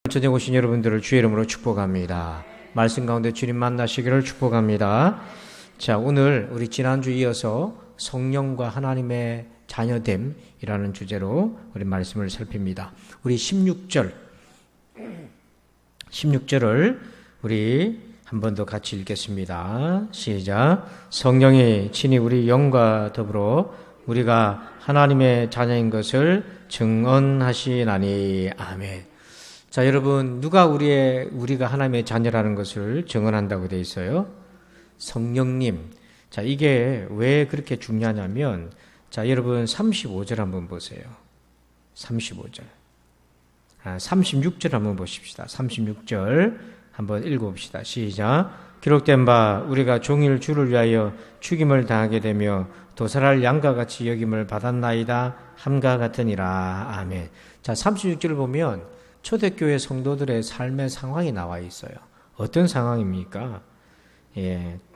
저녁 오신 여러분들을 주의 이름으로 축복합니다. 말씀 가운데 주님 만나시기를 축복합니다. 자, 오늘 우리 지난주 이어서 성령과 하나님의 자녀됨이라는 주제로 우리 말씀을 살핍니다. 우리 16절을 우리 한 번 더 같이 읽겠습니다. 시작. 성령이 친히 우리 영과 더불어 우리가 하나님의 자녀인 것을 증언하시나니. 아멘. 자, 여러분, 누가 우리가 하나님의 자녀라는 것을 증언한다고 되어 있어요? 성령님. 자, 이게 왜 그렇게 중요하냐면, 자, 여러분 35절 한번 보세요. 35절. 36절 한번 보십시다. 36절 한번 읽어봅시다. 시작. 기록된 바 우리가 종일 주를 위하여 죽임을 당하게 되며 도살할 양과 같이 여김을 받았나이다 함과 같으니라. 아멘. 자, 36절을 보면 초대교회 성도들의 삶의 상황이 나와 있어요. 어떤 상황입니까?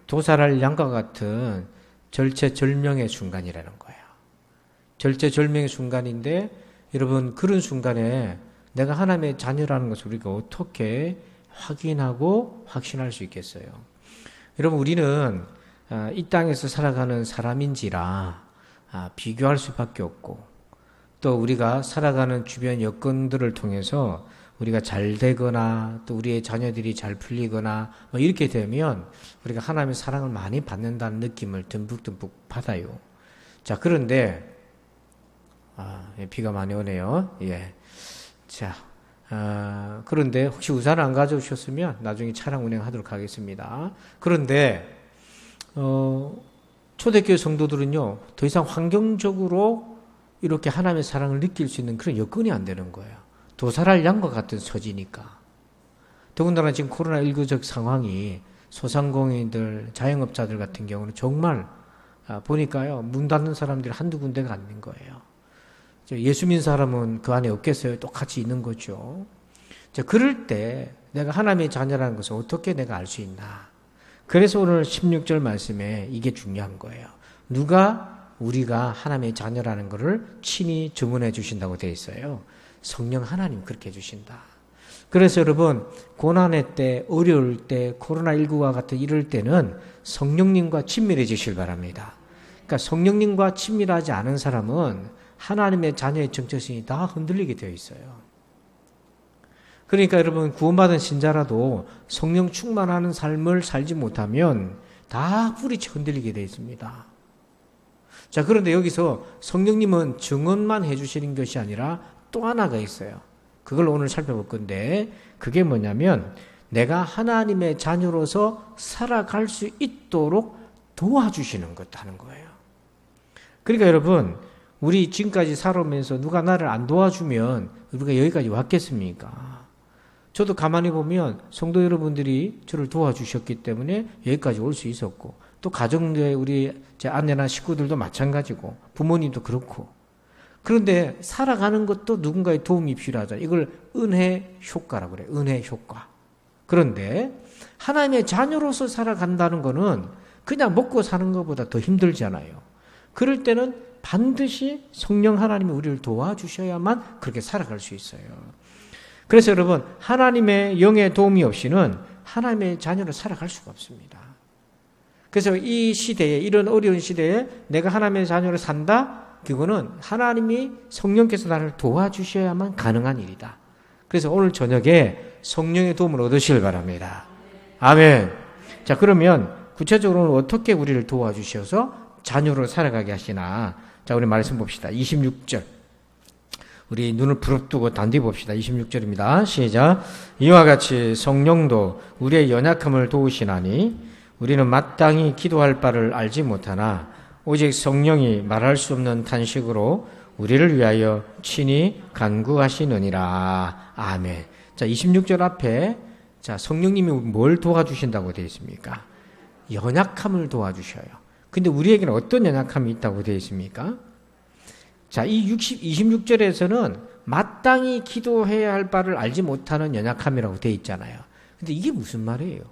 도살할 양과 같은 절체절명의 순간이라는 거예요. 절체절명의 순간인데, 여러분, 그런 순간에 내가 하나님의 자녀라는 것을 우리가 어떻게 확인하고 확신할 수 있겠어요? 여러분, 우리는 이 땅에서 살아가는 사람인지라 비교할 수밖에 없고, 또 우리가 살아가는 주변 여건들을 통해서 우리가 잘 되거나 또 우리의 자녀들이 잘 풀리거나 뭐 이렇게 되면 우리가 하나님의 사랑을 많이 받는다는 느낌을 듬뿍듬뿍 받아요. 자, 그런데 비가 많이 오네요. 예. 자, 그런데 혹시 우산 안 가져오셨으면 나중에 차량 운행하도록 하겠습니다. 그런데 초대교회 성도들은요, 더 이상 환경적으로 이렇게 하나님의 사랑을 느낄 수 있는 그런 여건이 안 되는 거예요. 도살할 양과 같은 처지니까. 더군다나 지금 코로나19적 상황이 소상공인들, 자영업자들 같은 경우는 정말 보니까요, 문 닫는 사람들이 한두 군데가 아닌 거예요. 예수 믿는 사람은 그 안에 없겠어요? 똑같이 있는 거죠. 자, 그럴 때 내가 하나님의 자녀라는 것을 어떻게 내가 알 수 있나? 그래서 오늘 16절 말씀에 이게 중요한 거예요. 누가 우리가 하나님의 자녀라는 것을 친히 증언해 주신다고 되어 있어요. 성령 하나님 그렇게 해주신다. 그래서 여러분, 고난의 때, 어려울 때, 코로나19와 같은 이럴 때는 성령님과 친밀해지실 바랍니다. 그러니까 성령님과 친밀하지 않은 사람은 하나님의 자녀의 정체성이 다 흔들리게 되어 있어요. 그러니까 여러분, 구원받은 신자라도 성령 충만하는 삶을 살지 못하면 다 뿌리쳐 흔들리게 되어 있습니다. 자, 그런데 여기서 성령님은 증언만 해주시는 것이 아니라 또 하나가 있어요. 그걸 오늘 살펴볼 건데, 그게 뭐냐면 내가 하나님의 자녀로서 살아갈 수 있도록 도와주시는 것 하는 거예요. 그러니까 여러분, 우리 지금까지 살아오면서 누가 나를 안 도와주면 우리가 여기까지 왔겠습니까? 저도 가만히 보면 성도 여러분들이 저를 도와주셨기 때문에 여기까지 올 수 있었고, 또 가정에 우리 제 아내나 식구들도 마찬가지고 부모님도 그렇고. 그런데 살아가는 것도 누군가의 도움이 필요하잖아요. 이걸 은혜 효과라고 그래요. 은혜 효과. 그런데 하나님의 자녀로서 살아간다는 거는 그냥 먹고 사는 것보다 더 힘들잖아요. 그럴 때는 반드시 성령 하나님이 우리를 도와주셔야만 그렇게 살아갈 수 있어요. 그래서 여러분, 하나님의 영의 도움이 없이는 하나님의 자녀로 살아갈 수가 없습니다. 그래서 이 시대에, 이런 어려운 시대에 내가 하나님의 자녀로 산다? 그거는 하나님이 성령께서 나를 도와주셔야만 가능한 일이다. 그래서 오늘 저녁에 성령의 도움을 얻으시길 바랍니다. 아멘. 자, 그러면 구체적으로 어떻게 우리를 도와주셔서 자녀로 살아가게 하시나? 자, 우리 말씀 봅시다. 26절. 우리 눈을 부릅뜨고 단디 봅시다. 26절입니다. 시작. 이와 같이 성령도 우리의 연약함을 도우시나니 우리는 마땅히 기도할 바를 알지 못하나 오직 성령이 말할 수 없는 탄식으로 우리를 위하여 친히 간구하시느니라. 아멘. 자, 26절 앞에 자, 성령님이 뭘 도와주신다고 되어 있습니까? 연약함을 도와주셔요. 근데 우리에게는 어떤 연약함이 있다고 되어 있습니까? 자, 이 26절에서는 마땅히 기도해야 할 바를 알지 못하는 연약함이라고 되어 있잖아요. 근데 이게 무슨 말이에요?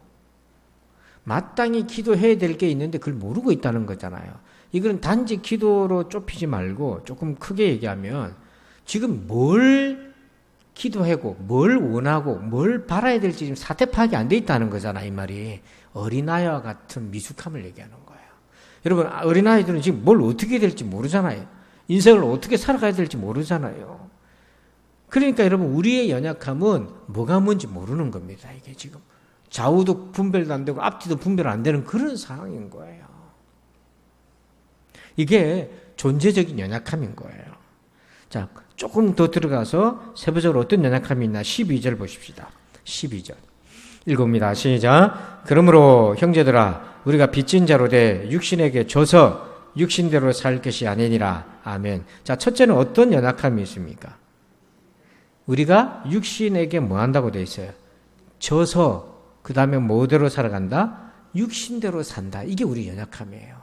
마땅히 기도해야 될 게 있는데 그걸 모르고 있다는 거잖아요. 이건 단지 기도로 좁히지 말고 조금 크게 얘기하면 지금 뭘 기도하고 뭘 원하고 뭘 바라야 될지 지금 사태 파악이 안 돼 있다는 거잖아, 이 말이. 어린아이와 같은 미숙함을 얘기하는 거예요. 여러분, 어린아이들은 지금 뭘 어떻게 될지 모르잖아요. 인생을 어떻게 살아가야 될지 모르잖아요. 그러니까 여러분, 우리의 연약함은 뭐가 뭔지 모르는 겁니다. 이게 지금 좌우도 분별도 안 되고 앞뒤도 분별 안 되는 그런 상황인 거예요. 이게 존재적인 연약함인 거예요. 자, 조금 더 들어가서 세부적으로 어떤 연약함이 있나 12절 보십시다. 12절 읽어봅니다. 시작. 그러므로 형제들아, 우리가 빚진 자로 돼 육신에게 줘서 육신대로 살 것이 아니니라. 아멘. 자, 첫째는 어떤 연약함이 있습니까? 우리가 육신에게 뭐 한다고 돼 있어요? 져서 그 다음에 뭐대로 살아간다? 육신대로 산다. 이게 우리 연약함이에요.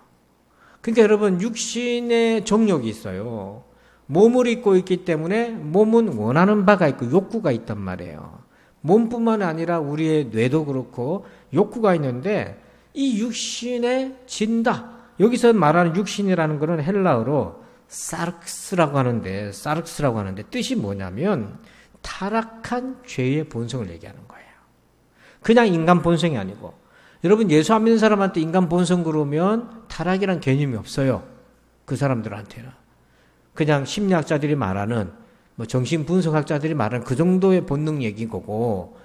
그러니까 여러분, 육신의 정욕이 있어요. 몸을 입고 있기 때문에 몸은 원하는 바가 있고 욕구가 있단 말이에요. 몸뿐만 아니라 우리의 뇌도 그렇고 욕구가 있는데 이 육신에 진다. 여기서 말하는 육신이라는 것은 헬라어로 사르크스라고 하는데 뜻이 뭐냐면 타락한 죄의 본성을 얘기하는 거예요. 그냥 인간 본성이 아니고, 여러분 예수 안 믿는 사람한테 인간 본성 그러면 타락이란 개념이 없어요. 그 사람들한테는. 그냥 심리학자들이 말하는, 정신분석학자들이 말하는 그 정도의 본능 얘기인 거고,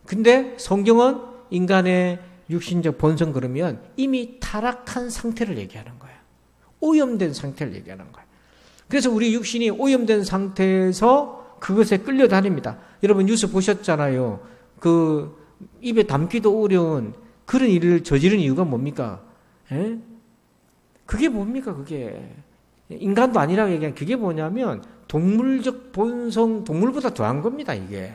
근데 성경은 인간의 육신적 본성 그러면 이미 타락한 상태를 얘기하는 거예요. 오염된 상태를 얘기하는 거예요. 그래서 우리 육신이 오염된 상태에서 그것에 끌려다닙니다. 여러분 뉴스 보셨잖아요. 그 입에 담기도 어려운 그런 일을 저지른 이유가 뭡니까? 에? 그게 뭡니까? 그게 인간도 아니라고 얘기하는 그게 뭐냐면 동물적 본성, 동물보다 더한 겁니다. 이게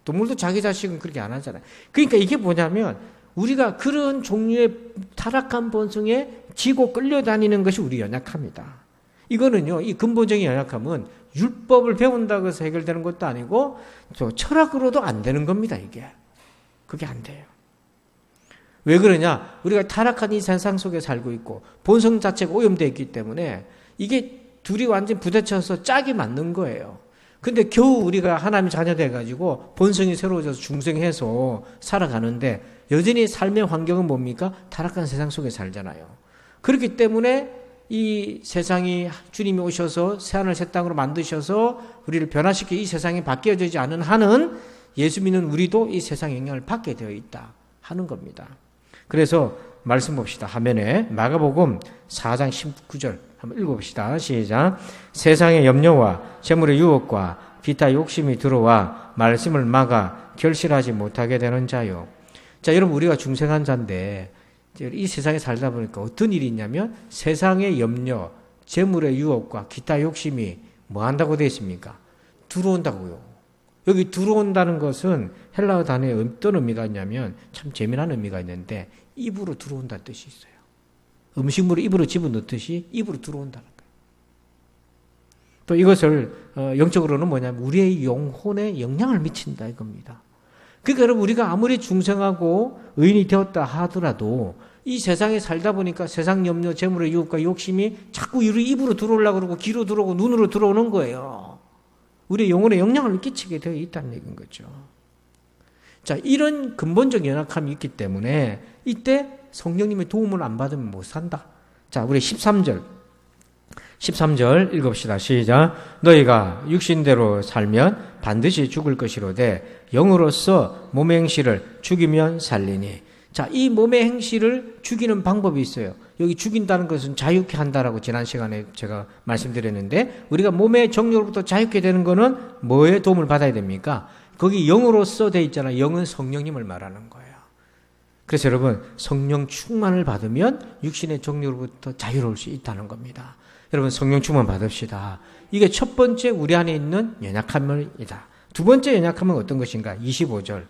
동물도 자기 자식은 그렇게 안 하잖아요. 그러니까 이게 뭐냐면 우리가 그런 종류의 타락한 본성에 지고 끌려다니는 것이 우리 연약함이다. 이거는요, 이 근본적인 연약함은 율법을 배운다고 해서 해결되는 것도 아니고 철학으로도 안 되는 겁니다. 이게 그게 안 돼요. 왜 그러냐? 우리가 타락한 이 세상 속에 살고 있고 본성 자체가 오염되어 있기 때문에 이게 둘이 완전 부딪혀서 짝이 맞는 거예요. 근데 겨우 우리가 하나님 자녀 돼가지고 본성이 새로워져서 중생해서 살아가는데 여전히 삶의 환경은 뭡니까? 타락한 세상 속에 살잖아요. 그렇기 때문에 이 세상이 주님이 오셔서 새하늘 새 땅으로 만드셔서 우리를 변화시켜 이 세상이 바뀌어지지 않은 한은 예수 믿는 우리도 이 세상의 영향을 받게 되어 있다 하는 겁니다. 그래서 말씀 봅시다. 화면에 마가복음 4장 19절 한번 읽어봅시다. 시작. 세상의 염려와 재물의 유혹과 기타 욕심이 들어와 말씀을 막아 결실하지 못하게 되는 자요. 자, 여러분 우리가 중생한 자인데 이 세상에 살다 보니까 어떤 일이 있냐면 세상의 염려, 재물의 유혹과 기타 욕심이 뭐 한다고 되어 있습니까? 들어온다고요. 여기 들어온다는 것은 헬라어 단어에 어떤 의미가 있냐면 참 재미난 의미가 있는데 입으로 들어온다는 뜻이 있어요. 음식물을 입으로 집어넣듯이 입으로 들어온다는 거예요. 또 이것을 영적으로는 뭐냐면 우리의 영혼에 영향을 미친다 이겁니다. 그러니까 여러분 우리가 아무리 중생하고 의인이 되었다 하더라도 이 세상에 살다 보니까 세상 염려, 재물의 유혹과 욕심이 자꾸 우리 입으로 들어오려고 그러고 귀로 들어오고 눈으로 들어오는 거예요. 우리의 영혼에 영향을 끼치게 되어 있다는 얘기인 거죠. 자, 이런 근본적 연약함이 있기 때문에 이때 성령님의 도움을 안 받으면 못 산다. 자, 우리 13절 읽읍시다. 시작. 너희가 육신대로 살면 반드시 죽을 것이로되 영으로서 몸의 행실을 죽이면 살리니. 자, 이 몸의 행실을 죽이는 방법이 있어요. 여기 죽인다는 것은 자유케 한다라고 지난 시간에 제가 말씀드렸는데 우리가 몸의 정욕으로부터 자유케 되는 것은 뭐에 도움을 받아야 됩니까? 거기 영으로서 돼 있잖아요. 영은 성령님을 말하는 거예요. 그래서 여러분 성령 충만을 받으면 육신의 정욕으로부터 자유로울 수 있다는 겁니다. 여러분 성령 충만 받읍시다. 이게 첫 번째 우리 안에 있는 연약함이다. 두 번째 연약함은 어떤 것인가? 25절.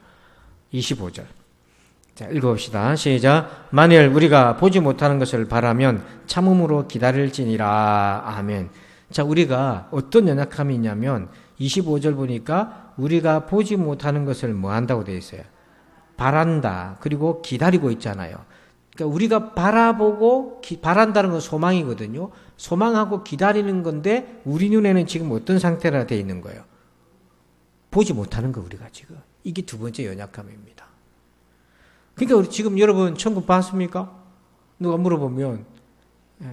자, 읽어봅시다. 시작. 만일 우리가 보지 못하는 것을 바라면 참음으로 기다릴지니라. 아멘. 자, 우리가 어떤 연약함이 있냐면 25절 보니까 우리가 보지 못하는 것을 뭐 한다고 되어 있어요? 바란다. 그리고 기다리고 있잖아요. 그러니까 우리가 바라보고 바란다는 건 소망이거든요. 소망하고 기다리는 건데 우리 눈에는 지금 어떤 상태라 되어 있는 거예요? 보지 못하는 거 우리가 지금. 이게 두 번째 연약함입니다. 그러니까 우리 지금 여러분 천국 봤습니까? 누가 물어보면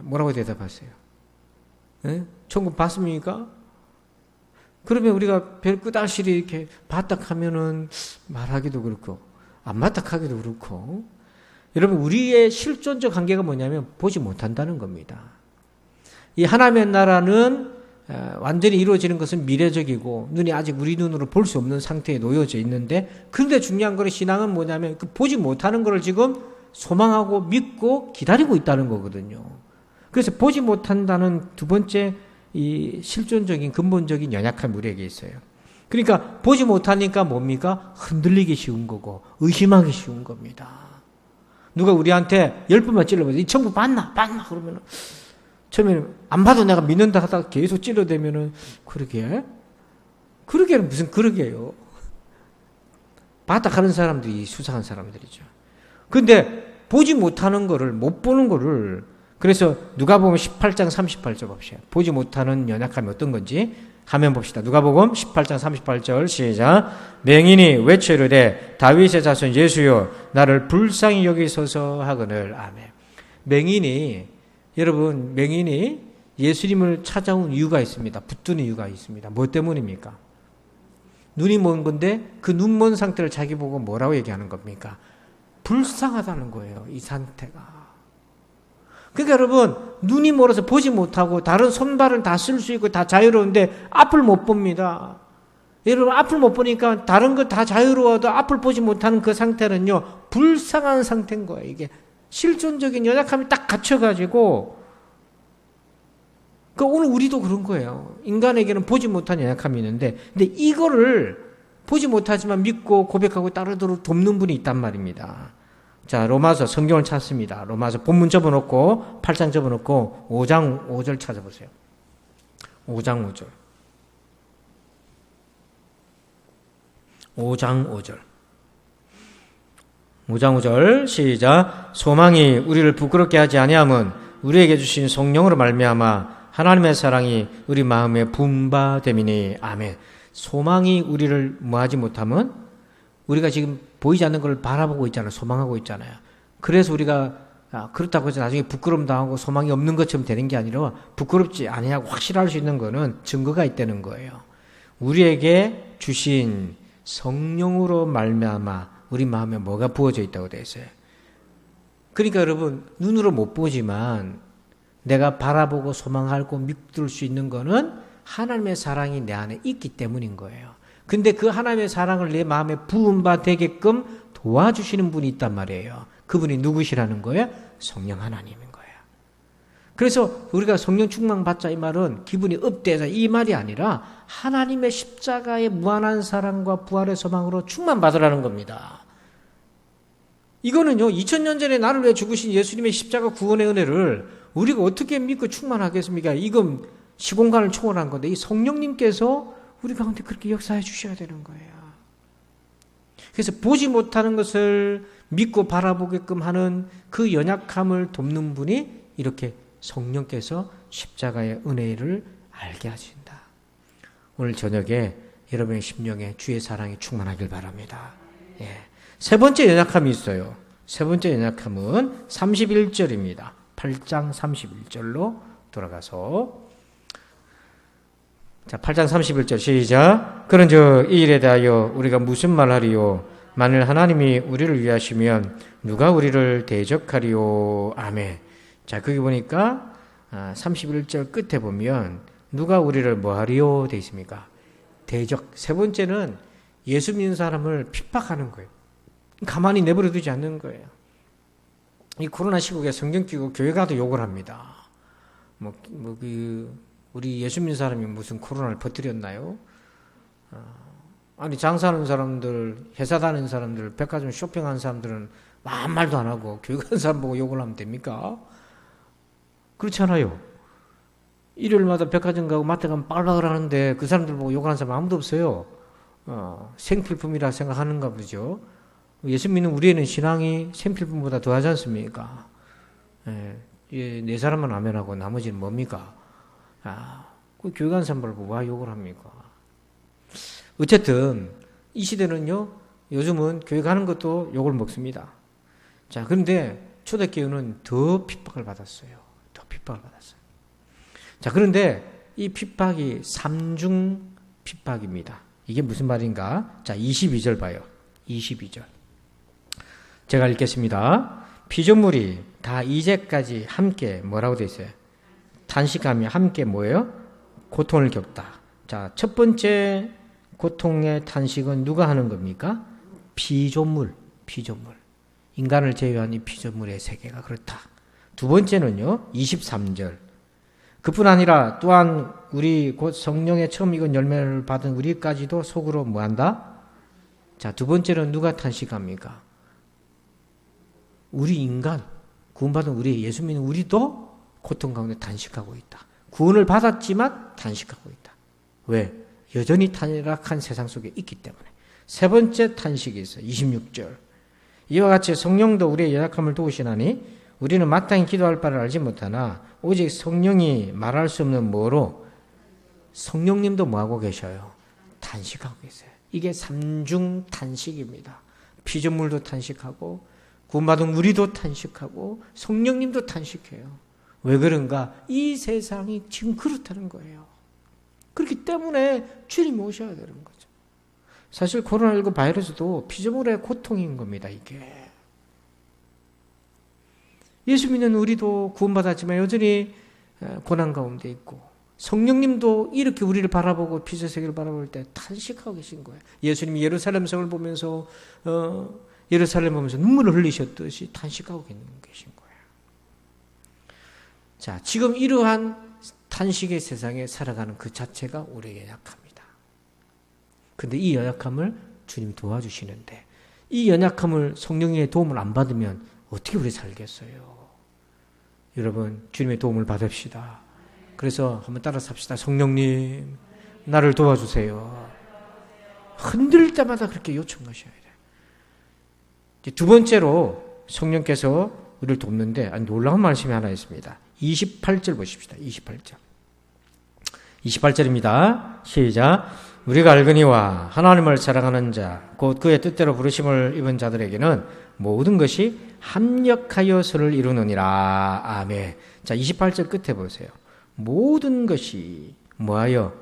뭐라고 대답하세요? 네? 천국 봤습니까? 그러면 우리가 별 끝없이 이렇게 봤다 하면은 말하기도 그렇고 안 봤다 하기도 그렇고 여러분 우리의 실존적 한계가 뭐냐면 보지 못한다는 겁니다. 이 하나님의 나라는 완전히 이루어지는 것은 미래적이고 눈이 아직 우리 눈으로 볼 수 없는 상태에 놓여져 있는데 그런데 중요한 거는 신앙은 뭐냐면 그 보지 못하는 것을 지금 소망하고 믿고 기다리고 있다는 거거든요. 그래서 보지 못한다는 두 번째 이 실존적인 근본적인 연약함이 우리에게 있어요. 그러니까 보지 못하니까 뭡니까? 흔들리기 쉬운 거고 의심하기 쉬운 겁니다. 누가 우리한테 10번만 찔러보세요. 이 천국 봤나? 봤나? 그러면은 처음에는 안 봐도 내가 믿는다 하다가 계속 찔러대면은 그러게는 무슨 그러게요. 봤다 하는 사람들이 수상한 사람들이죠. 근데 보지 못하는 거를 못 보는 거를 그래서 누가복음 18장 38절 봅시다. 보지 못하는 연약함이 어떤 건지 가면 봅시다. 누가복음 18장 38절 시작. 맹인이 외쳐 이르되 다윗의 자손 예수여 나를 불쌍히 여기소서 하거늘. 아멘. 여러분 맹인이 예수님을 찾아온 이유가 있습니다. 붙드는 이유가 있습니다. 뭐 때문입니까? 눈이 먼 건데 그 눈 먼 상태를 자기 보고 뭐라고 얘기하는 겁니까? 불쌍하다는 거예요. 이 상태가. 그러니까 여러분 눈이 멀어서 보지 못하고 다른 손발은 다 쓸 수 있고 다 자유로운데 앞을 못 봅니다. 여러분 앞을 못 보니까 다른 거 다 자유로워도 앞을 보지 못하는 그 상태는요 불쌍한 상태인 거예요. 이게 실존적인 연약함이 딱 갇혀가지고 그 오늘 우리도 그런 거예요. 인간에게는 보지 못한 연약함이 있는데 근데 이거를 보지 못하지만 믿고 고백하고 따르도록 돕는 분이 있단 말입니다. 자, 로마서 성경을 찾습니다. 로마서 본문 접어놓고 8장 접어놓고 5장 5절 찾아보세요. 5장 5절. 5장 5절. 5장 5절 시작. 소망이 우리를 부끄럽게 하지 아니함은 우리에게 주신 성령으로 말미암아 하나님의 사랑이 우리 마음에 분바됨이니. 아멘. 소망이 우리를 뭐하지 못하면 우리가 지금 보이지 않는 걸 바라보고 있잖아요. 소망하고 있잖아요. 그래서 우리가 그렇다고 해서 나중에 부끄러움 당하고 소망이 없는 것처럼 되는 게 아니라 부끄럽지 아니하고 확실할 수 있는 거는 증거가 있다는 거예요. 우리에게 주신 성령으로 말미암아 우리 마음에 뭐가 부어져 있다고 되어 있어요. 그러니까 여러분 눈으로 못 보지만 내가 바라보고 소망하고 믿을 수 있는 거는 하나님의 사랑이 내 안에 있기 때문인 거예요. 근데 그 하나님의 사랑을 내 마음에 부은 바 되게끔 도와주시는 분이 있단 말이에요. 그분이 누구시라는 거예요? 성령 하나님인 거예요. 그래서 우리가 성령 충만 받자 이 말은 기분이 업돼서 이 말이 아니라 하나님의 십자가의 무한한 사랑과 부활의 소망으로 충만 받으라는 겁니다. 이거는요 2000년 전에 나를 위해 죽으신 예수님의 십자가 구원의 은혜를 우리가 어떻게 믿고 충만하겠습니까? 이건 시공간을 초월한 건데 이 성령님께서 우리 가운데 그렇게 역사해 주셔야 되는 거예요. 그래서 보지 못하는 것을 믿고 바라보게끔 하는 그 연약함을 돕는 분이 이렇게 성령께서 십자가의 은혜를 알게 하신다. 오늘 저녁에 여러분의 심령에 주의 사랑이 충만하길 바랍니다. 예. 세 번째 연약함이 있어요. 세 번째 연약함은 31절입니다. 8장 31절로 돌아가서 자, 8장 31절 시작. 그런즉 이 일에 대하여 우리가 무슨 말하리요? 만일 하나님이 우리를 위하시면 누가 우리를 대적하리요? 아멘. 자, 거기 보니까 31절 끝에 보면 누가 우리를 뭐하리요? 되어 있습니까? 대적. 세 번째는 예수 믿는 사람을 핍박하는 거예요. 가만히 내버려 두지 않는 거예요. 이 코로나 시국에 성경 끼고 교회 가도 욕을 합니다. 우리 예수 믿는 사람이 무슨 코로나를 퍼뜨렸나요? 아니 장사하는 사람들, 회사 다니는 사람들, 백화점 쇼핑하는 사람들은 아무 말도 안 하고 교회 가는 사람 보고 욕을 하면 됩니까? 그렇잖아요. 일요일마다 백화점 가고 마트 가면 빨빨 하는데 그 사람들 보고 욕하는 사람 아무도 없어요. 생필품이라 생각하는가 보죠. 예수 믿는 우리에는 신앙이 생필품보다 더하지 않습니까? 네 사람만 아멘하고 나머지는 뭡니까? 그 교회 가는 사람들 보고 와 욕을 합니까? 어쨌든 이 시대는요, 요즘은 교회 가는 것도 욕을 먹습니다. 자, 그런데 초대교회는 더 핍박을 받았어요. 더 핍박을 받았어요. 자, 그런데 이 핍박이 삼중 핍박입니다. 이게 무슨 말인가? 자, 22절 봐요. 22절. 제가 읽겠습니다. 피조물이 다 이제까지 함께 뭐라고 돼 있어요? 탄식하며 함께 뭐예요? 고통을 겪다. 자, 첫 번째 고통의 탄식은 누가 하는 겁니까? 피조물. 인간을 제외한 이 피조물의 세계가 그렇다. 두 번째는요, 23절. 그뿐 아니라 또한 우리 곧 성령의 처음 익은 열매를 받은 우리까지도 속으로 뭐한다? 자, 두 번째는 누가 탄식합니까? 우리 인간, 구원받은 우리 예수 믿는 우리도 고통 가운데 탄식하고 있다. 구원을 받았지만 탄식하고 있다. 왜? 여전히 타락한 세상 속에 있기 때문에. 세 번째 탄식이 있어요. 26절. 이와 같이 성령도 우리의 연약함을 도우시나니 우리는 마땅히 기도할 바를 알지 못하나 오직 성령이 말할 수 없는 뭐로? 성령님도 뭐하고 계셔요? 탄식하고 계세요. 이게 삼중 탄식입니다. 피조물도 탄식하고 구원받은 우리도 탄식하고 성령님도 탄식해요. 왜 그런가? 이 세상이 지금 그렇다는 거예요. 그렇기 때문에 주님이 오셔야 되는 거죠. 사실 코로나19 바이러스도 피조물의 고통인 겁니다. 이게. 예수 믿는 우리도 구원받았지만 여전히 고난 가운데 있고 성령님도 이렇게 우리를 바라보고 피조세계를 바라볼 때 탄식하고 계신 거예요. 예수님이 예루살렘 성을 보면서 예루살렘 보면서 눈물을 흘리셨듯이 탄식하고 계신 거예요. 자, 지금 이러한 탄식의 세상에 살아가는 그 자체가 우리에게 연약합니다. 근데 이 연약함을 주님이 도와주시는데 이 연약함을 성령의 도움을 안 받으면 어떻게 우리 살겠어요? 여러분, 주님의 도움을 받읍시다. 그래서 한번 따라 삽시다. 성령님, 나를 도와주세요. 흔들 때마다 그렇게 요청하셔야 돼요. 두 번째로 성령께서 우리를 돕는데 놀라운 말씀이 하나 있습니다. 28절 보십시다. 28절입니다. 시작. 우리가 알거니와 하나님을 사랑하는 자, 곧 그의 뜻대로 부르심을 입은 자들에게는 모든 것이 합력하여 서를 이루느니라. 아멘. 자, 28절 끝에 보세요. 모든 것이 뭐하여?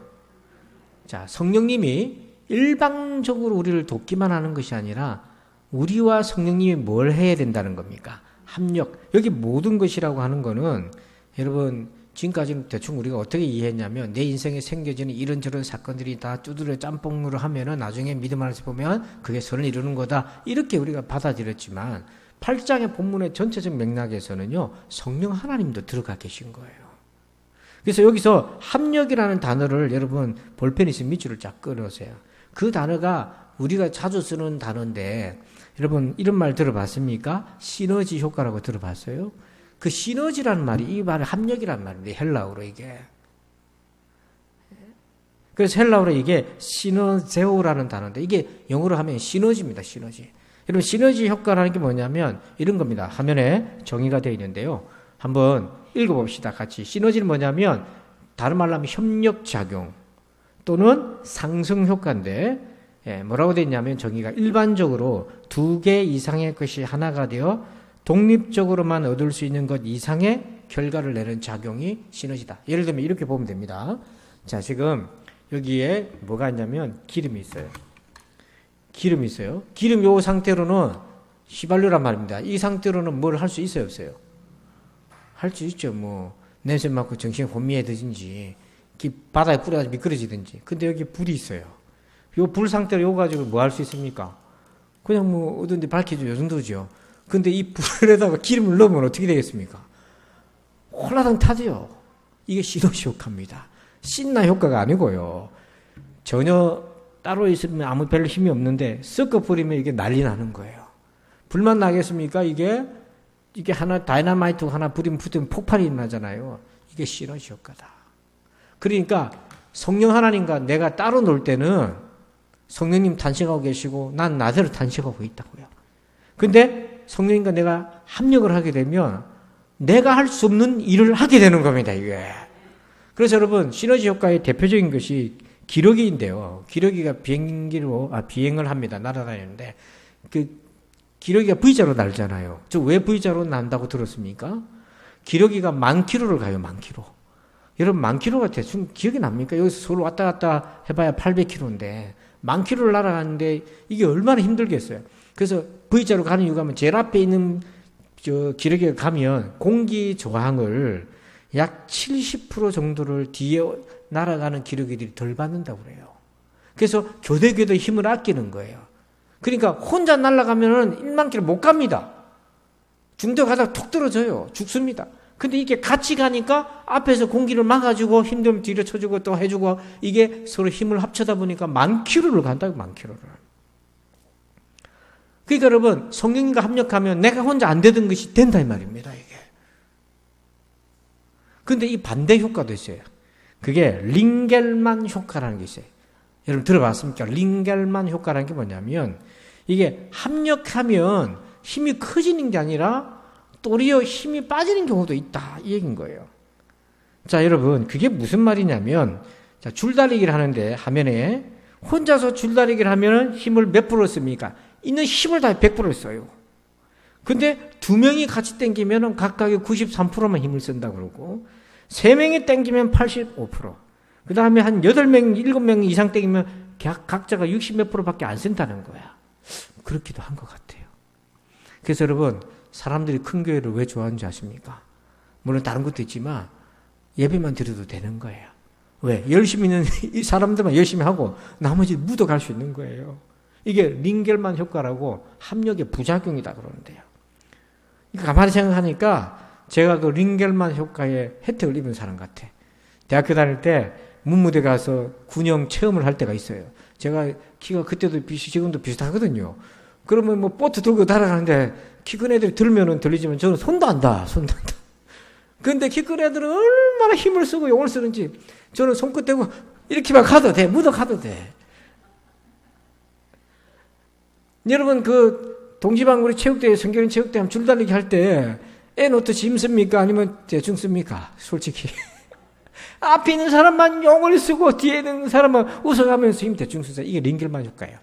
자, 성령님이 일방적으로 우리를 돕기만 하는 것이 아니라 우리와 성령님이 뭘 해야 된다는 겁니까? 합력. 여기 모든 것이라고 하는 거는 여러분 지금까지는 대충 우리가 어떻게 이해했냐면 내 인생에 생겨지는 이런저런 사건들이 다 두드려 짬뽕으로 하면은 나중에 믿음 안에서 보면 그게 선을 이루는 거다. 이렇게 우리가 받아들였지만 8장의 본문의 전체적 맥락에서는요. 성령 하나님도 들어가 계신 거예요. 그래서 여기서 합력이라는 단어를 여러분 볼펜 있으면 밑줄을 쫙 끊으세요. 그 단어가 우리가 자주 쓰는 단어인데 여러분 이런 말 들어봤습니까? 시너지 효과라고 들어봤어요? 그 시너지라는 말이 이 말은 합력이라는 말인데 헬라어로 이게. 그래서 헬라어로 이게 시너제오라는 단어인데 이게 영어로 하면 시너지입니다. 시너지. 여러분 시너지 효과라는 게 뭐냐면 이런 겁니다. 화면에 정의가 되어 있는데요. 한번 읽어봅시다. 같이. 시너지는 뭐냐면 다른 말로 하면 협력작용 또는 상승효과인데 뭐라고 되어 있냐면 정의가 일반적으로 두 개 이상의 것이 하나가 되어 독립적으로만 얻을 수 있는 것 이상의 결과를 내는 작용이 시너지다. 예를 들면 이렇게 보면 됩니다. 자, 지금 여기에 뭐가 있냐면 기름이 있어요. 기름이 있어요. 기름 요 상태로는 휘발유란 말입니다. 이 상태로는 뭘 할 수 있어요, 없어요? 할 수 있죠. 뭐 냄새 맡고 정신이 혼미해지든지 바다에 뿌려가지고 미끄러지든지. 근데 여기 불이 있어요. 요 불 상태로 요거 가지고 뭐 할 수 있습니까? 그냥 뭐 어딘데 밝혀줘 요 정도죠. 근데 이 불에다가 기름을 넣으면 어떻게 되겠습니까? 홀라당 타죠. 이게 시너지 효과입니다. 신나 효과가 아니고요. 전혀 따로 있으면 아무 별로 힘이 없는데 섞어 버리면 이게 난리 나는 거예요. 불만 나겠습니까? 이게 하나 다이너마이트 하나 붙으면 폭발이 나잖아요. 이게 시너지 효과다. 그러니까 성령 하나님과 내가 따로 놀 때는 성령님 탄식하고 계시고 난 나대로 탄식하고 있다고요. 근데 성령님과 내가 합력을 하게 되면 내가 할 수 없는 일을 하게 되는 겁니다. 이게. 그래서 여러분 시너지 효과의 대표적인 것이 기러기인데요. 기러기가 비행을 합니다. 날아다니는데, 기러기가 V자로 날잖아요. 저 왜 V자로 난다고 들었습니까? 기러기가 10,000km를 가요, 10,000km. 여러분, 10,000km가 대충 기억이 납니까? 여기서 서울 왔다 갔다 해봐야 800km인데, 10,000km를 날아가는데, 이게 얼마나 힘들겠어요. 그래서 V자로 가는 이유가 제일 앞에 있는 기러기가 가면 공기 저항을 약 70% 정도를 뒤에 날아가는 기러기들이 덜 받는다고 그래요. 그래서 교대교대 힘을 아끼는 거예요. 그러니까 혼자 날아가면은 10,000km 못 갑니다. 중도 가다가 툭 떨어져요. 죽습니다. 근데 이게 같이 가니까 앞에서 공기를 막아주고 힘들면 뒤로 쳐주고 또 해주고 이게 서로 힘을 합쳐다 보니까 10,000km를 간다고, 10,000km를. 그러니까 여러분, 성령님과 합력하면 내가 혼자 안 되던 것이 된다 이 말입니다, 이게. 근데 이 반대 효과도 있어요. 그게 링겔만 효과라는 게 있어요. 여러분 들어봤습니까? 링겔만 효과라는 게 뭐냐면 이게 합력하면 힘이 커지는 게 아니라 도리어 힘이 빠지는 경우도 있다 이 얘기인 거예요. 자, 여러분 그게 무슨 말이냐면, 자, 줄다리기를 하는데 화면에 혼자서 줄다리기를 하면은 힘을 몇 프로 씁니까? 있는 힘을 다 100% 써요. 근데 2명이 같이 당기면은 각각의 93%만 힘을 쓴다 그러고, 3명이 당기면 85%, 그 다음에 한 8명, 7명 이상 당기면 각자가 60 몇 프로밖에 안 쓴다는 거야. 그렇기도 한 것 같아요. 그래서 여러분, 사람들이 큰 교회를 왜 좋아하는지 아십니까? 물론 다른 것도 있지만 예배만 드려도 되는 거예요. 왜? 열심히 있는 이 사람들만 열심히 하고 나머지 묻어갈 수 있는 거예요. 이게 링겔만 효과라고 합력의 부작용이다 그러는데요. 가만히 생각하니까 제가 그 링겔만 효과에 혜택을 입은 사람 같아. 대학교 다닐 때 문무대 가서 군영 체험을 할 때가 있어요. 제가 키가 그때도 지금도 비슷하거든요. 그러면 뭐 보트 들고 날아가는데 키 큰 애들이 들면은 들리지만 저는 손도 안 닿아. 근데 키 큰 애들은 얼마나 힘을 쓰고 용을 쓰는지 저는 손끝 대고 이렇게만 가도 돼. 묻어 가도 돼. 여러분 그 동지방구리 체육대회, 성경인 체육대회 하면 줄다리기 할 때 애 노트지 힘씁니까? 아니면 대충 씁니까? 솔직히. 앞에 있는 사람만 용을 쓰고 뒤에 있는 사람만 웃어가면서 힘 대충 쓰자. 이게 링겔만 효과예요.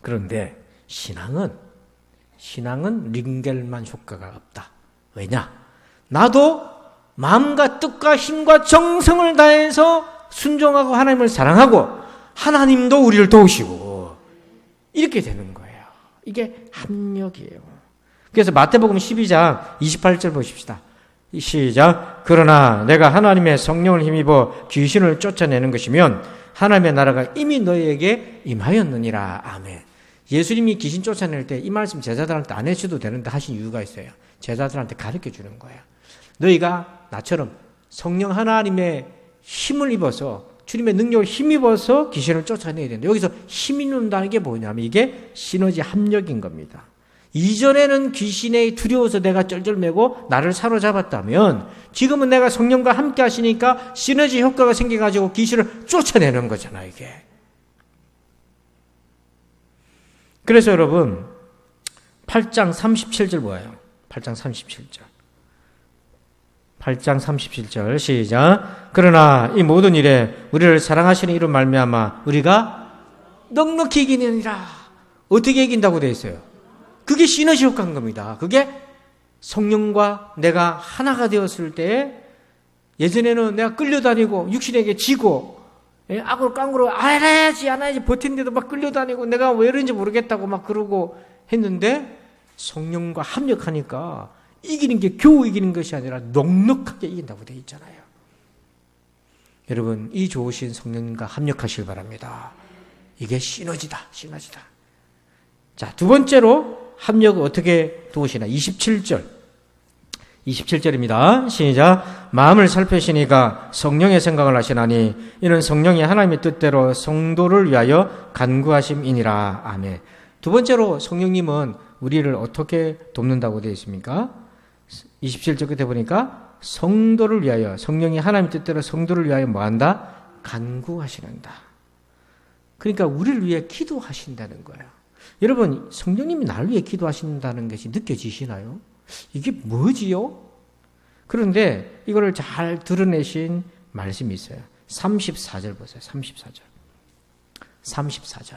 그런데 신앙은 링겔만 효과가 없다. 왜냐? 나도 마음과 뜻과 힘과 정성을 다해서 순종하고 하나님을 사랑하고 하나님도 우리를 도우시고 이렇게 되는 거예요. 이게 합력이에요. 그래서 마태복음 12장 28절 보십시다. 시작. 그러나 내가 하나님의 성령을 힘입어 귀신을 쫓아내는 것이면 하나님의 나라가 이미 너희에게 임하였느니라. 아멘. 예수님이 귀신 쫓아낼 때 이 말씀 제자들한테 안 해줘도 되는데 하신 이유가 있어요. 제자들한테 가르쳐 주는 거예요. 너희가 나처럼 성령 하나님의 힘을 입어서 주님의 능력을 힘입어서 귀신을 쫓아내야 된다. 여기서 힘 입는다는 게 뭐냐면 이게 시너지 합력인 겁니다. 이전에는 귀신에 두려워서 내가 쩔쩔매고 나를 사로잡았다면 지금은 내가 성령과 함께 하시니까 시너지 효과가 생겨가지고 귀신을 쫓아내는 거잖아요, 이게. 그래서 여러분 8장 37절 뭐예요? 8장 37절. 8장 37절 시작. 그러나 이 모든 일에 우리를 사랑하시는 이로 말미암아 우리가 넉넉히 이기느니라. 어떻게 이긴다고 되어 있어요? 그게 시너지 효과인 겁니다. 그게 성령과 내가 하나가 되었을 때 예전에는 내가 끌려다니고 육신에게 지고 악으로 깡으로 안 해야지 버티는데도 막 끌려다니고 내가 왜 이런지 모르겠다고 막 그러고 했는데 성령과 합력하니까 이기는 게 겨우 이기는 것이 아니라 넉넉하게 이긴다고 되어 있잖아요. 여러분 이 좋으신 성령님과 합력하시길 바랍니다. 이게 시너지다. 자, 두 번째로 합력을 어떻게 도우시나? 27절입니다. 시작. 마음을 살피시니까 성령의 생각을 하시나니 이는 성령이 하나님의 뜻대로 성도를 위하여 간구하심이니라. 아멘. 두 번째로 성령님은 우리를 어떻게 돕는다고 되어 있습니까? 27절 끝에 보니까 성도를 위하여, 성령이 하나님의 뜻대로 성도를 위하여 뭐한다? 간구하시는다. 그러니까 우리를 위해 기도하신다는 거예요. 여러분 성령님이 나를 위해 기도하신다는 것이 느껴지시나요? 이게 뭐지요? 그런데 이거를 잘 드러내신 말씀이 있어요. 34절 보세요. 34절. 34절.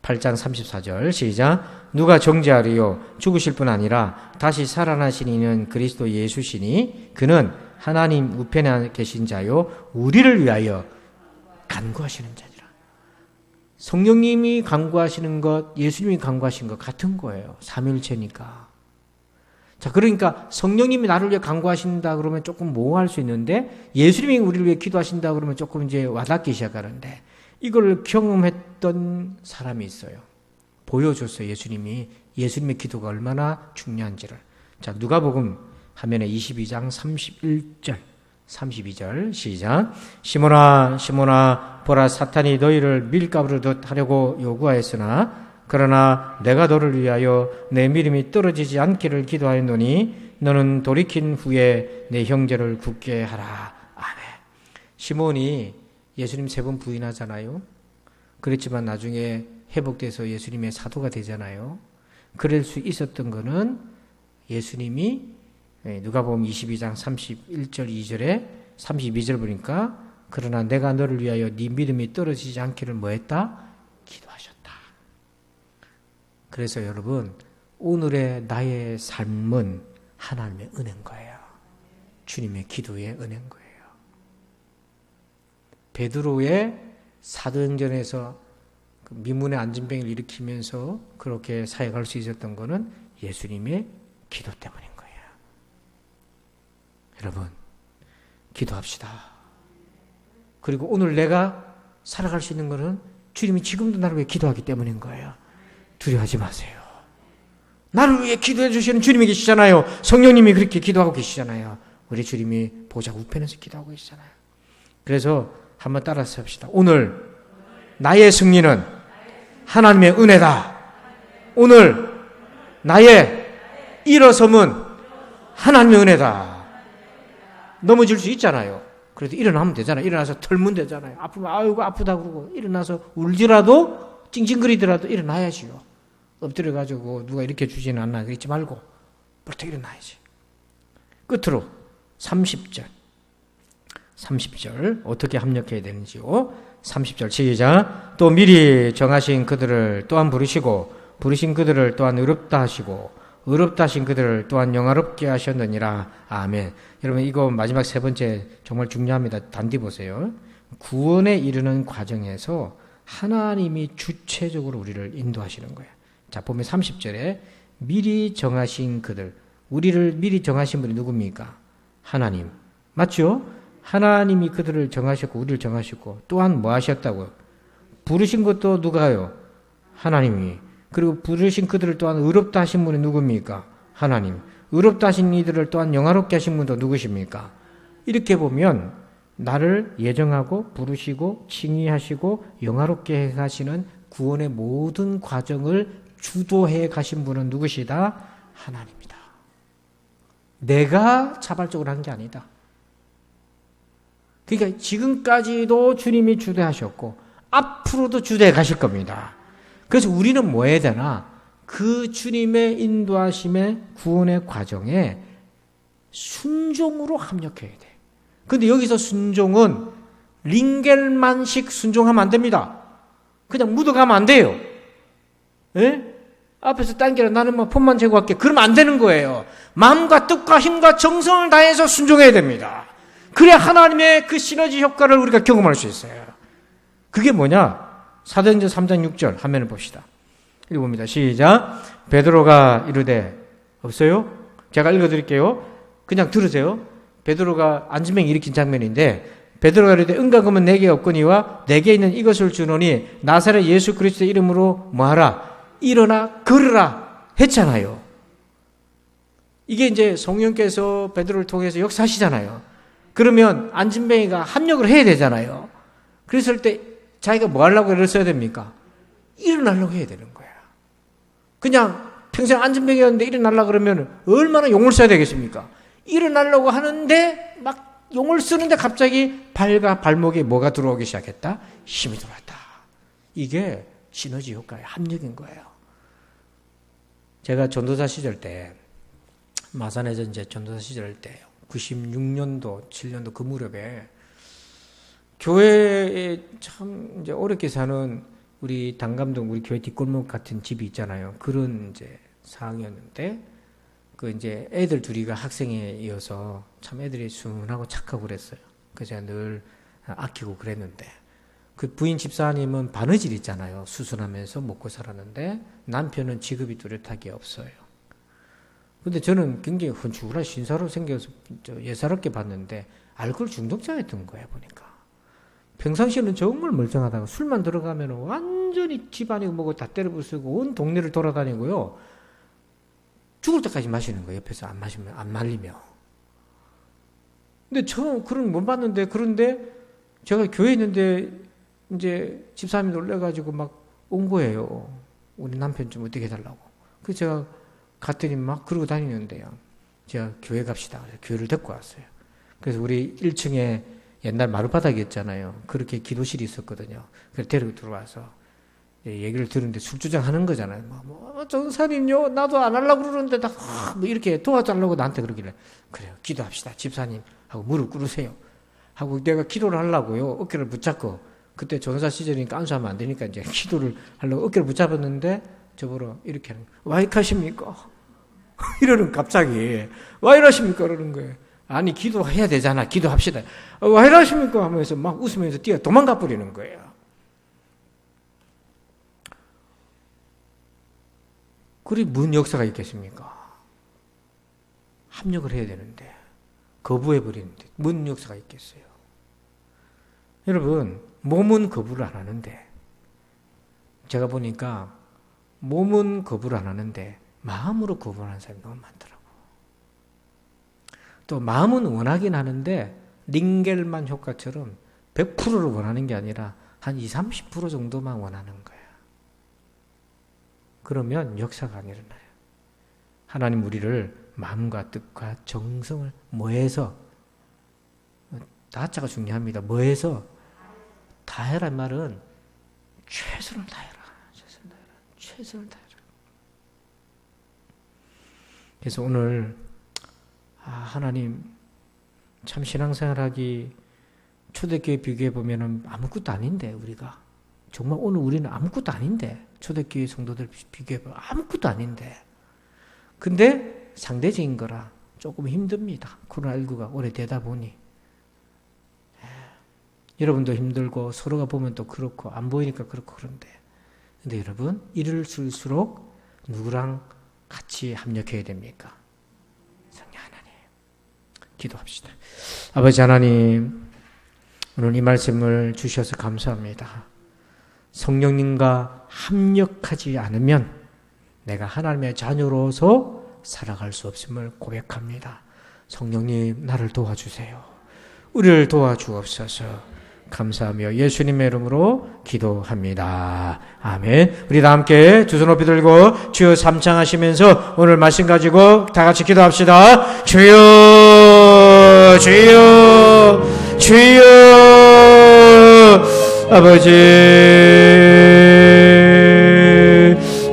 8장 34절 시작. 누가 정죄하리요? 죽으실 뿐 아니라 다시 살아나신 이는 그리스도 예수시니 그는 하나님 우편에 계신 자요 우리를 위하여 간구하시는 자니라. 성령님이 간구하시는 것, 예수님이 간구하신 것 같은 거예요. 삼위일체니까. 자, 그러니까 성령님이 나를 위해 간구하신다 그러면 조금 모호할 수 있는데 예수님이 우리를 위해 기도하신다 그러면 조금 이제 와닿기 시작하는데 이걸 경험했던 사람이 있어요. 보여줬어요. 예수님의 기도가 얼마나 중요한지를. 자, 누가복음 화면에 22장 31절 32절 시작. 시몬아 시몬아 보라 사탄이 너희를 밀가루로 하려고 요구하였으나 그러나 내가 너를 위하여 내 믿음이 떨어지지 않기를 기도하였노니 너는 돌이킨 후에 내 형제를 굳게 하라. 아멘. 시몬이 예수님 3번 부인하잖아요. 그랬지만 나중에 회복돼서 예수님의 사도가 되잖아요. 그럴 수 있었던 거는 예수님이 누가복음 22장 31절 2절에 32절 보니까 그러나 내가 너를 위하여 네 믿음이 떨어지지 않기를 뭐했다? 기도하셨다. 그래서 여러분 오늘의 나의 삶은 하나님의 은혜인 거예요. 주님의 기도의 은혜인 거예요. 베드로의 사도행전에서 미문의 안진병을 일으키면서 그렇게 사역할 수 있었던 것은 예수님의 기도 때문인 거예요. 여러분 기도합시다. 그리고 오늘 내가 살아갈 수 있는 것은 주님이 지금도 나를 위해 기도하기 때문인 거예요. 두려워하지 마세요. 나를 위해 기도해 주시는 주님이 계시잖아요. 성령님이 그렇게 기도하고 계시잖아요. 우리 주님이 보좌 우편에서 기도하고 계시잖아요. 그래서 한번 따라서 합시다. 오늘 나의 승리는 하나님의 은혜다. 오늘 나의 일어섬은 하나님의 은혜다. 넘어질 수 있잖아요. 그래도 일어나면 되잖아요. 일어나서 털면 되잖아요. 아프면 아이고 아프다 그러고 일어나서 울지라도 찡찡거리더라도 일어나야지요. 엎드려가지고 누가 이렇게 주지는 않나 그러지 말고 벌떡 일어나야지. 끝으로 30절 어떻게 합력해야 되는지요. 30절 시작. 또 미리 정하신 그들을 또한 부르시고 부르신 그들을 또한 의롭다 하시고 의롭다 하신 그들을 또한 영화롭게 하셨느니라. 아멘. 여러분 이거 마지막 3번째 정말 중요합니다. 단디 보세요. 구원에 이르는 과정에서 하나님이 주체적으로 우리를 인도하시는 거예요. 자 보면 30절에 미리 정하신 그들, 우리를 미리 정하신 분이 누굽니까? 하나님. 맞죠? 하나님이 그들을 정하셨고 우리를 정하셨고 또한 뭐 하셨다고요? 부르신 것도 누가요? 하나님이. 그리고 부르신 그들을 또한 의롭다 하신 분이 누굽니까? 하나님. 의롭다 하신 이들을 또한 영화롭게 하신 분도 누구십니까? 이렇게 보면 나를 예정하고 부르시고 칭의하시고 영화롭게 하시는 구원의 모든 과정을 주도해 가신 분은 누구시다? 하나님이다. 내가 자발적으로 한 게 아니다. 그러니까 지금까지도 주님이 주도하셨고 앞으로도 주도해 가실 겁니다. 그래서 우리는 뭐 해야 되나? 그 주님의 인도하심의 구원의 과정에 순종으로 합력해야 돼. 근데 여기서 순종은 링겔만식 순종하면 안 됩니다. 그냥 묻어가면 안 돼요. 예? 앞에서 딴 나는 뭐 폰만 재고 할게. 그러면 안 되는 거예요. 마음과 뜻과 힘과 정성을 다해서 순종해야 됩니다. 그래야 하나님의 그 시너지 효과를 우리가 경험할 수 있어요. 그게 뭐냐? 사도행전 3장 6절 화면을 봅시다. 읽어봅니다. 시작. 베드로가 이르되 없어요? 제가 읽어드릴게요. 그냥 들으세요. 베드로가 안진병 일으킨 장면인데 베드로가 이르되 은과금은 내게 없거니와 내게 있는 이것을 주노니 나사렛 예수 그리스도의 이름으로 뭐하라? 일어나 걸으라 했잖아요. 이게 이제 성령께서 베드로를 통해서 역사하시잖아요. 그러면 안진뱅이가 합력을 해야 되잖아요. 그랬을 때 자기가 뭐 하려고 애를 써야 됩니까? 일어나려고 해야 되는 거야. 그냥 평생 안진뱅이였는데 일어나려고 그러면 얼마나 용을 써야 되겠습니까? 일어나려고 하는데 막 용을 쓰는데 갑자기 발과 발목에 뭐가 들어오기 시작했다? 힘이 들어왔다. 이게 시너지 효과의 합력인 거예요. 제가 전도사 시절 때 마산에서 이제 전도사 시절 때 96년도, 7년도 그 무렵에 교회에 참 이제 어렵게 사는 우리 당감동 우리 교회 뒷골목 같은 집이 있잖아요. 그런 이제 상황이었는데 그 이제 애들 둘이가 학생에 이어서 참 애들이 순하고 착하고 그랬어요. 그래서 제가 늘 아끼고 그랬는데 그 부인 집사님은 바느질 있잖아요. 수술하면서 먹고 살았는데 남편은 직업이 뚜렷하게 없어요. 근데 저는 굉장히 훤칠한 신사로 생겨서 예사롭게 봤는데 알코올 중독자였던 거예요, 보니까. 평상시에는 정말 멀쩡하다가 술만 들어가면 완전히 집안이 뭐고 다 때려부수고 온 동네를 돌아다니고요. 죽을 때까지 마시는 거예요. 옆에서 안 마시면, 안 말리며. 근데 저 그런 못 봤는데, 그런데 제가 교회에 있는데 이제 집사람이 놀래가지고 막 온 거예요. 우리 남편 좀 어떻게 해달라고. 그래서 제가 갔더니 막 그러고 다니는데요. 제가 교회 갑시다. 그래서 교회를 데리고 왔어요. 그래서 우리 1층에 옛날 마룻바닥이었잖아요. 그렇게 기도실이 있었거든요. 그래서 데리고 들어와서 얘기를 들었는데 술주장 하는 거잖아요. 전사님요, 나도 안 하려고 그러는데 뭐 이렇게 도와달라고 나한테 그러길래 그래요. 기도합시다. 집사님 하고 무릎 꿇으세요. 하고 내가 기도를 하려고요. 어깨를 붙잡고 그때 전사 시절이니까 안수하면 안 되니까 이제 기도를 하려고 어깨를 붙잡았는데 저보러 이렇게 하는 거예요. 와 이러십니까? 이러는 갑자기 와 이러십니까? 그러는 거예요. 아니 기도해야 되잖아. 기도합시다. 와 이러십니까? 하면서 막 웃으면서 뛰어 도망가 버리는 거예요. 그리 무슨 역사가 있겠습니까? 합력을 해야 되는데 거부해 버리는데 무슨 역사가 있겠어요? 여러분 몸은 거부를 안 하는데 제가 보니까 몸은 거부를 안 하는데 마음으로 거부하는 사람이 너무 많더라고. 또 마음은 원하긴 하는데 링겔만 효과처럼 100%를 원하는 게 아니라 한 20, 30% 정도만 원하는 거야. 그러면 역사가 안 일어나요. 하나님 우리를 마음과 뜻과 정성을 뭐해서 다자가 중요합니다. 뭐해서 다해란 말은 최선을 다해라. 최선을 다해라. 최선을 다해라. 그래서 오늘 하나님 참 신앙생활하기 초대교회 비교해 보면은 아무것도 아닌데 우리가 정말 오늘 우리는 아무것도 아닌데 초대교회 성도들 비교해 보면 아무것도 아닌데 근데 상대적인 거라 조금 힘듭니다. 코로나19가 오래되다 보니 여러분도 힘들고 서로가 보면 또 그렇고 안 보이니까 그렇고 그런데 근데 여러분 이럴수록 누구랑 같이 합력해야 됩니까? 성령 하나님 기도합시다. 아버지 하나님 오늘 이 말씀을 주셔서 감사합니다. 성령님과 합력하지 않으면 내가 하나님의 자녀로서 살아갈 수 없음을 고백합니다. 성령님 나를 도와주세요. 우리를 도와주옵소서. 감사하며 예수님의 이름으로 기도합니다. 아멘. 우리 다 함께 두 손 높이 들고 주여 삼창하시면서 오늘 말씀 가지고 다 같이 기도합시다. 주여 주여 주여 아버지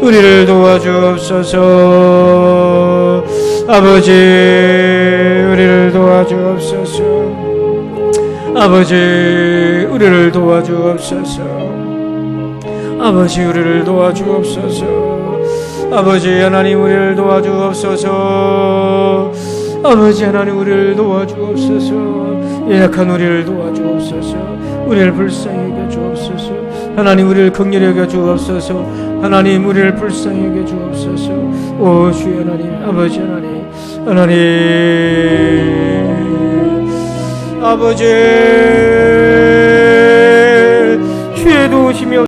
우리를 도와주옵소서. 아버지 우리를 도와주옵소서. 아버지 우리를 도와주옵소서. 아버지 우리를 도와주옵소서. 아버지 하나님 우리를 도와주옵소서. 아버지 하나님 우리를 도와주옵소서. 연약한 우리를 도와주옵소서. 우리를 불쌍히 여겨 주옵소서. 하나님 우리를 긍휼히 여겨 주옵소서. 하나님 우리를 불쌍히 여겨 주옵소서. 오 주여 하나님 아버지 하나님 하나님 아버지